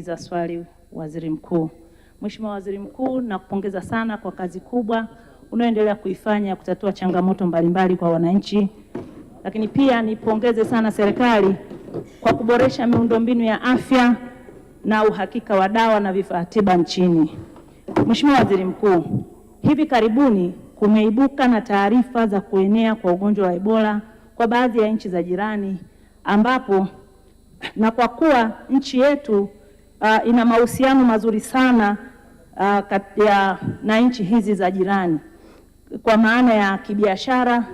Za swali Waziri Mkuu. Mheshimiwa Waziri Mkuu, nakupongeza sana kwa kazi kubwa unayoendelea kuifanya kutatua changamoto mbalimbali kwa wananchi. Lakini pia nipongeze sana serikali kwa kuboresha miundombinu ya afya na uhakika wa dawa na vifaa tiba nchini. Mheshimiwa Waziri Mkuu, hivi karibuni kumeibuka na taarifa za kuenea kwa ugonjwa wa Ebola kwa baadhi ya nchi za jirani, ambapo na kwa kuwa nchi yetu ina mahusiano mazuri sana na nchi hizi za jirani kwa maana ya kibiashara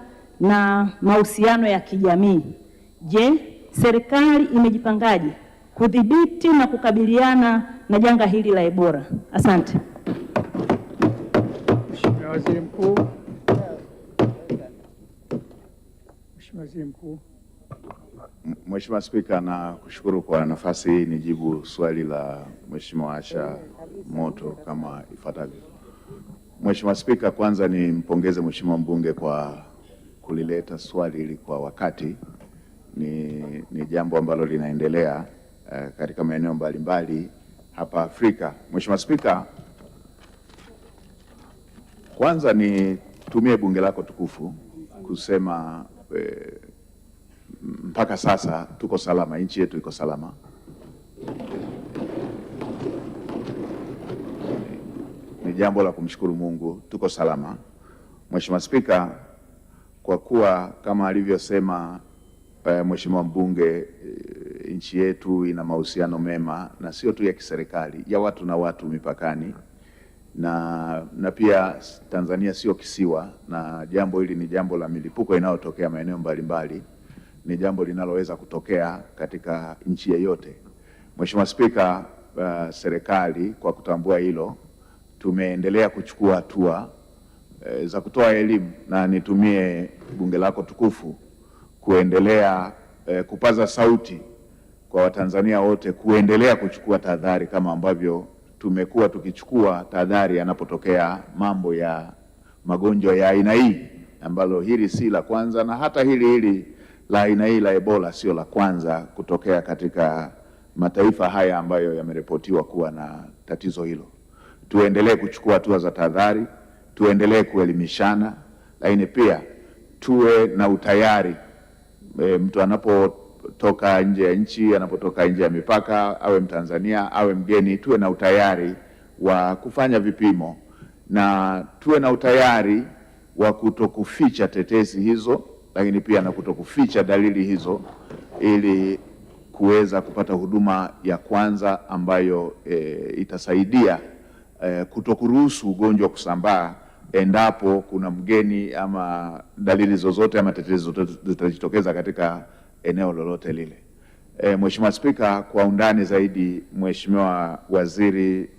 na mahusiano ya kijamii. Je, serikali imejipangaje kudhibiti na kukabiliana na janga hili la Ebola? Asante. Mheshimiwa Waziri Mkuu. Mheshimiwa Waziri Mkuu. Mheshimiwa Spika, na kushukuru kwa nafasi hii nijibu swali la Mheshimiwa Asha Moto kama ifuatavyo. Mheshimiwa Spika, kwanza nimpongeze Mheshimiwa mbunge kwa kulileta swali hili kwa wakati. Ni jambo ambalo linaendelea katika maeneo mbalimbali hapa Afrika. Mheshimiwa Spika, kwanza nitumie bunge lako tukufu kusema mpaka sasa tuko salama, nchi yetu iko salama. Ni jambo la kumshukuru Mungu, tuko salama. Mheshimiwa Spika, kwa kuwa kama alivyosema Mheshimiwa mbunge, nchi yetu ina mahusiano mema na sio tu ya kiserikali, ya watu na watu mipakani, na pia Tanzania sio kisiwa, na jambo hili ni jambo la milipuko inayotokea maeneo mbalimbali, ni jambo linaloweza kutokea katika nchi yoyote. Mheshimiwa Spika, serikali kwa kutambua hilo tumeendelea kuchukua hatua za kutoa elimu, na nitumie bunge lako tukufu kuendelea kupaza sauti kwa Watanzania wote kuendelea kuchukua tahadhari kama ambavyo tumekuwa tukichukua tahadhari yanapotokea mambo ya magonjwa ya aina hii, ambalo hili si la kwanza, na hata hili la aina hii la Ebola sio la kwanza kutokea katika mataifa haya ambayo yameripotiwa kuwa na tatizo hilo. Tuendelee kuchukua hatua za tahadhari, tuendelee kuelimishana, lakini pia tuwe na utayari. Mtu anapotoka nje ya nchi, anapotoka nje ya mipaka, awe Mtanzania awe mgeni, tuwe na utayari wa kufanya vipimo, na tuwe na utayari wa kutokuficha tetesi hizo, lakini pia na kutokuficha dalili hizo, ili kuweza kupata huduma ya kwanza ambayo itasaidia kutokuruhusu ugonjwa kusambaa endapo kuna mgeni ama dalili zozote ama tetezi zozote zitajitokeza katika eneo lolote lile. Mheshimiwa Spika, kwa undani zaidi, Mheshimiwa Waziri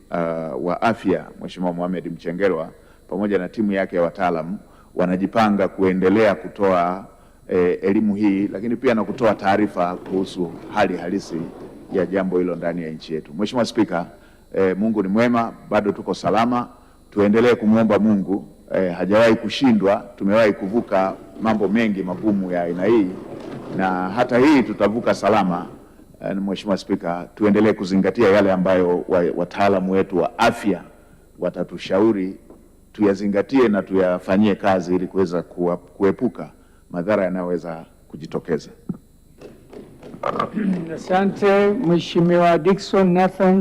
wa Afya Mheshimiwa Mohamed Mchengerwa pamoja na timu yake ya wataalamu wanajipanga kuendelea kutoa elimu hii, lakini pia na kutoa taarifa kuhusu hali halisi ya jambo hilo ndani ya nchi yetu. Mheshimiwa Spika, Mungu ni mwema, bado tuko salama. Tuendelee kumwomba Mungu, hajawahi kushindwa. Tumewahi kuvuka mambo mengi magumu ya aina hii, na hata hii tutavuka salama. Mheshimiwa Spika, tuendelee kuzingatia yale ambayo wataalamu wetu wa afya watatushauri, tuyazingatie na tuyafanyie kazi ili kuweza kuepuka madhara yanayoweza kujitokeza. Asante Mheshimiwa Dickson Nathan.